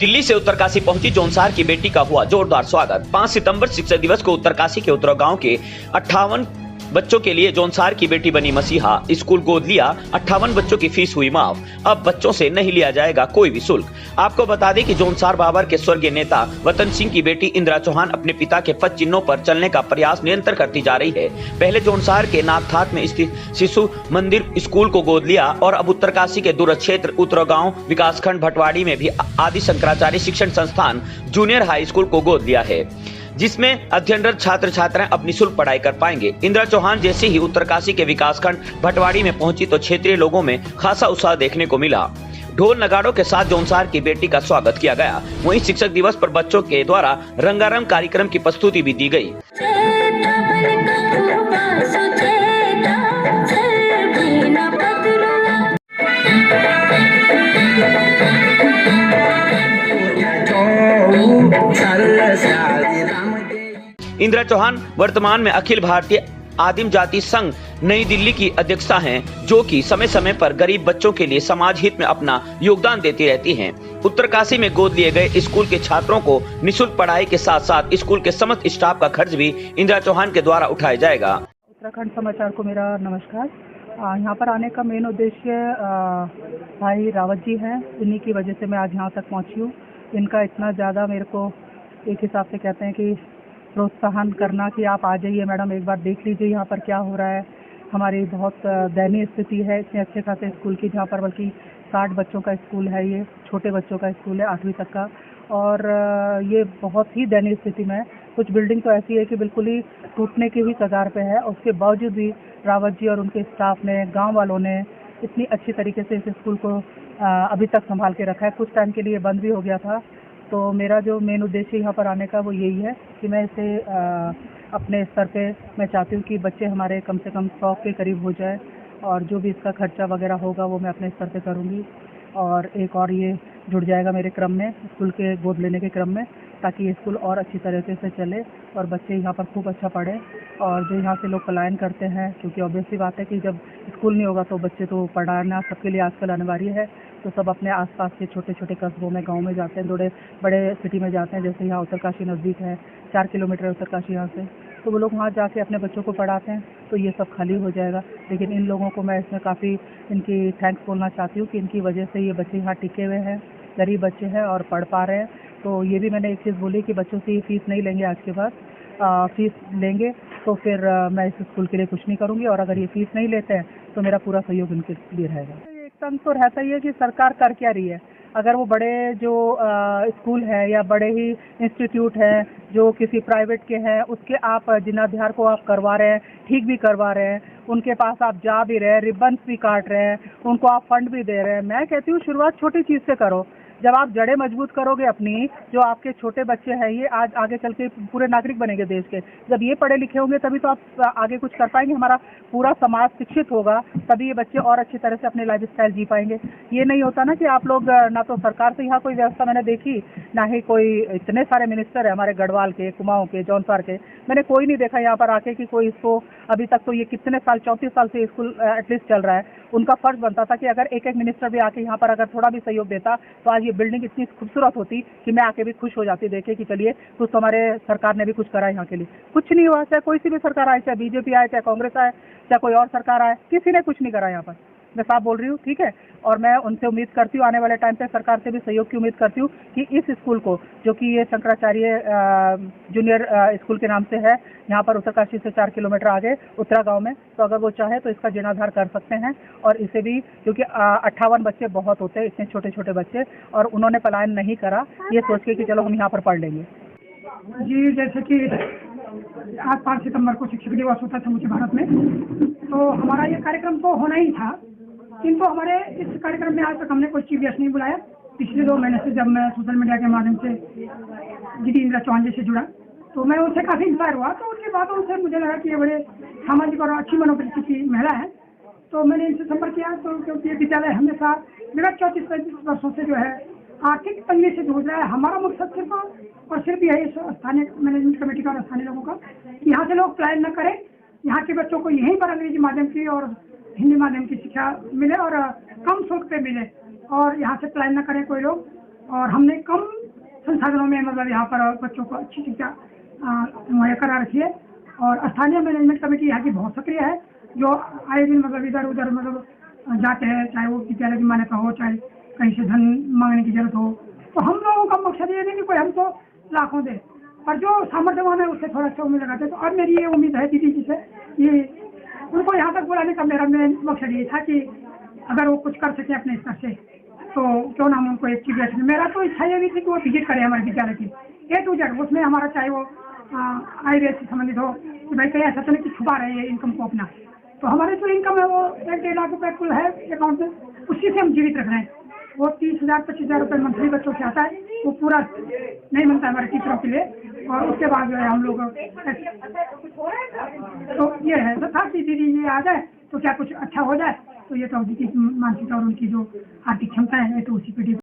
दिल्ली से उत्तरकाशी पहुंची जौनसार की बेटी का हुआ जोरदार स्वागत। 5 सितंबर शिक्षक दिवस को उत्तरकाशी के उत्तरा गांव के 58 बच्चों के लिए जौनसार की बेटी बनी मसीहा। स्कूल गोद लिया, 58 बच्चों की फीस हुई माफ। अब बच्चों से नहीं लिया जाएगा कोई भी शुल्क। आपको बता दें कि जौनसार बाबर के स्वर्गीय नेता वतन सिंह की बेटी इंदिरा चौहान अपने पिता के पद चिन्हों पर चलने का प्रयास निरंतर करती जा रही है। पहले जौनसार के नागठाट में स्थित शिशु मंदिर स्कूल को गोद लिया और अब उत्तरकाशी के दूर क्षेत्र उत्तरा गाँव विकासखंड भटवाड़ी में भी आदि शंकराचार्य शिक्षण संस्थान जूनियर हाई स्कूल को गोद लिया है, जिसमें अध्ययनरत छात्र छात्राएं अपनी शुल्क पढ़ाई कर पाएंगे। इंदिरा चौहान जैसे ही उत्तरकाशी के विकासखंड भटवाड़ी में पहुंची तो क्षेत्रीय लोगों में खासा उत्साह देखने को मिला। ढोल नगाड़ों के साथ जौनसार की बेटी का स्वागत किया गया। वहीं शिक्षक दिवस पर बच्चों के द्वारा रंगारंग कार्यक्रम की प्रस्तुति भी दी गई। इंदिरा चौहान वर्तमान में अखिल भारतीय आदिम जाति संघ नई दिल्ली की अध्यक्षा हैं, जो कि समय समय पर गरीब बच्चों के लिए समाज हित में अपना योगदान देती रहती हैं। उत्तरकाशी में गोद लिए गए स्कूल के छात्रों को निःशुल्क पढ़ाई के साथ साथ स्कूल के समस्त स्टाफ का खर्च भी इंदिरा चौहान के द्वारा उठाया जाएगा। उत्तराखंड समाचार को मेरा नमस्कार। यहाँ पर आने का मेन उद्देश्य भाई रावत जी हैं, इन्हीं की वजह से मैं आज यहाँ तक पहुँची हूँ। इनका इतना ज़्यादा मेरे को एक हिसाब से कहते हैं कि प्रोत्साहन करना कि आप आ जाइए मैडम, एक बार देख लीजिए यहाँ पर क्या हो रहा है। हमारी बहुत दयनीय स्थिति है इतने अच्छे खासे स्कूल की, जहाँ पर बल्कि 60 बच्चों का स्कूल है, ये छोटे बच्चों का स्कूल है 8वीं तक का, और ये बहुत ही दयनीय स्थिति में है। कुछ बिल्डिंग तो ऐसी है कि बिल्कुल ही टूटने की भी कगार पे है। उसके बावजूद भी रावत जी और उनके स्टाफ ने, गाँव वालों ने इतनी अच्छी तरीके से इस स्कूल को अभी तक संभाल के रखा है। कुछ टाइम के लिए बंद भी हो गया था। तो मेरा जो मेन उद्देश्य यहाँ पर आने का वो यही है कि मैं इसे अपने स्तर पे मैं चाहती हूँ कि बच्चे हमारे कम से कम 100 के करीब हो जाए, और जो भी इसका खर्चा वगैरह होगा वो मैं अपने स्तर पे करूँगी। और एक और ये जुड़ जाएगा मेरे क्रम में, स्कूल के गोद लेने के क्रम में, ताकि ये स्कूल और अच्छी तरीके से चले और बच्चे यहाँ पर खूब अच्छा पढ़ें। और जो यहाँ से लोग पलायन करते हैं, क्योंकि ऑब्वियसली बात है कि जब स्कूल नहीं होगा तो बच्चे तो पढ़ाना सबके लिए आजकल अनिवार्य है, तो सब अपने आसपास के छोटे छोटे कस्बों में, गांव में जाते हैं, थोड़े बड़े सिटी में जाते हैं। जैसे यहाँ उत्तरकाशी नज़दीक है, 4 किलोमीटर है उत्तरकाशी यहाँ से, तो वो लोग वहाँ जाके अपने बच्चों को पढ़ाते हैं। तो ये सब खाली हो जाएगा। लेकिन इन लोगों को मैं इसमें काफ़ी इनकी थैंक्स बोलना चाहती हूँ कि इनकी वजह से ये बच्चे यहाँ टिके हुए हैं, गरीब बच्चे हैं और पढ़ पा रहे हैं। तो ये भी मैंने एक चीज़ बोली कि बच्चों से फीस नहीं लेंगे आज के बाद, फीस लेंगे तो फिर मैं इस स्कूल के लिए कुछ नहीं करूँगी, और अगर ये फीस नहीं लेते हैं तो मेरा पूरा सहयोग इनके लिए रहेगा। एक तंग तो रहता ही है कि सरकार कर क्या रही है। अगर वो बड़े जो स्कूल है या बड़े ही इंस्टीट्यूट हैं जो किसी प्राइवेट के हैं, उसके आप जीर्णोद्धार को आप करवा रहे हैं, ठीक भी करवा रहे हैं, उनके पास आप जा भी रहे हैं, रिबन्स भी काट रहे हैं, उनको आप फंड भी दे रहे हैं। मैं कहती हूँ शुरुआत छोटी चीज़ से करो। जब आप जड़ें मजबूत करोगे अपनी, जो आपके छोटे बच्चे हैं ये आज आगे चल के पूरे नागरिक बनेंगे देश के। जब ये पढ़े लिखे होंगे तभी तो आप आगे कुछ कर पाएंगे। हमारा पूरा समाज शिक्षित होगा तभी ये बच्चे और अच्छी तरह से अपनी लाइफ स्टाइल जी पाएंगे। ये नहीं होता ना कि आप लोग, ना तो सरकार से यहाँ कोई व्यवस्था मैंने देखी, ना ही कोई, इतने सारे मिनिस्टर है हमारे गढ़वाल के, कुमाऊं के, जौनसार के, मैंने कोई नहीं देखा यहाँ पर आके कि कोई इसको अभी तक, तो ये कितने साल, 34 साल से स्कूल एटलीस्ट चल रहा है। उनका फर्ज बनता था कि अगर एक एक मिनिस्टर भी आके यहाँ पर अगर थोड़ा भी सहयोग देता तो आज ये बिल्डिंग इतनी खूबसूरत होती कि मैं आके भी खुश हो जाती देखे कि चलिए कुछ तो हमारे सरकार ने भी कुछ करा यहाँ के लिए। कुछ नहीं हुआ। चाहे कोई सी भी सरकार आए, चाहे बीजेपी आए, चाहे कांग्रेस आए, चाहे कोई और सरकार आए, किसी ने कुछ नहीं करा यहाँ पर। मैं साफ बोल रही हूँ, ठीक है। और मैं उनसे उम्मीद करती हूँ, आने वाले टाइम पे सरकार से भी सहयोग की उम्मीद करती हूँ कि इस स्कूल को, जो कि ये शंकराचार्य जूनियर स्कूल के नाम से है, यहाँ पर उत्तरकाशी से 4 किलोमीटर आगे उत्तरा गांव में, तो अगर वो चाहे तो इसका जीर्णोद्धार कर सकते हैं। और इसे भी, क्योंकि 58 बच्चे बहुत होते हैं, इतने छोटे छोटे बच्चे, और उन्होंने पलायन नहीं करा ये सोच के कि चलो हम यहाँ पर पढ़ लेंगे। जी, जैसे कि आज 5 सितंबर को शिक्षक दिवस होता था मुझे भारत में, तो हमारा ये कार्यक्रम तो होना ही था, किंतु हमारे इस कार्यक्रम में आज तक हमने कोई चीफ गेस्ट नहीं बुलाया। पिछले 2 महीने से जब मैं सोशल मीडिया के माध्यम से दीदी इंदिरा चौहान जी से जुड़ा तो मैं उनसे काफ़ी इंस्पायर हुआ। तो उनके बाद उनसे मुझे लगा कि ये बड़े सामाजिक और अच्छी मनोवृत्ति की महिला है, तो मैंने इनसे संपर्क किया। तो क्योंकि ये विद्यालय हमेशा विगत 34-35 वर्षों से जो है आर्थिक तंगी से जूझ रहा है। हमारा मकसद सिर्फ और सिर्फ यही स्थानीय मैनेजमेंट कमेटी का और स्थानीय लोगों का कि यहाँ से लोग पलायन न करें, यहाँ के बच्चों को यहीं पर अंग्रेजी माध्यम की और हिंदी माध्यम की शिक्षा मिले और कम शुल्क पे मिले, और यहाँ से पलायन न करें कोई लोग। और हमने कम संसाधनों में मतलब यहाँ पर बच्चों को अच्छी शिक्षा मुहैया करा रखी है। और स्थानीय मैनेजमेंट कमेटी यहाँ की बहुत सक्रिय है, जो आए दिन मतलब इधर उधर मतलब जाते हैं, चाहे वो विद्यालय की मान्यता हो, चाहे कहीं से धन मांगने की जरूरत हो। तो हम लोगों का मकसद ये नहीं कि कोई हमको लाखों दे, पर जो सामर्थ्यवान है उससे थोड़ा सा उम्मीद लगाते। तो अब मेरी ये उम्मीद है दीदी जी से, ये उनको यहाँ तक बुलाने का मेरा मेन मकसद ये था कि अगर वो कुछ कर सके अपने स्तर से तो क्यों ना हम उनको एक चीज दें। मेरा तो इच्छा ये भी थी कि वो विजिट करें हमारे विद्यालय की A to Z, उसमें हमारा चाहे वो आयुर्वेद से संबंधित हो कि भाई कहीं ऐसा तो नहीं कि छुपा रहे हैं इनकम को अपना। तो हमारे जो इनकम है वो 1-1.5 लाख रुपए कुल है अकाउंट में, उसी से हम जीवित रख रहे हैं। वो 30,000-25,000 रुपये मंथली बच्चों से आता है, वो पूरा नहीं बनता है हमारे टीचरों के लिए। और उसके बाद जो है हम लोग तो ये है तो था कि दीदी ये आ जाए तो क्या कुछ अच्छा हो जाए। तो ये तो दीदी की मानसिकता और उनकी जो आर्थिक क्षमता है तो उसी पे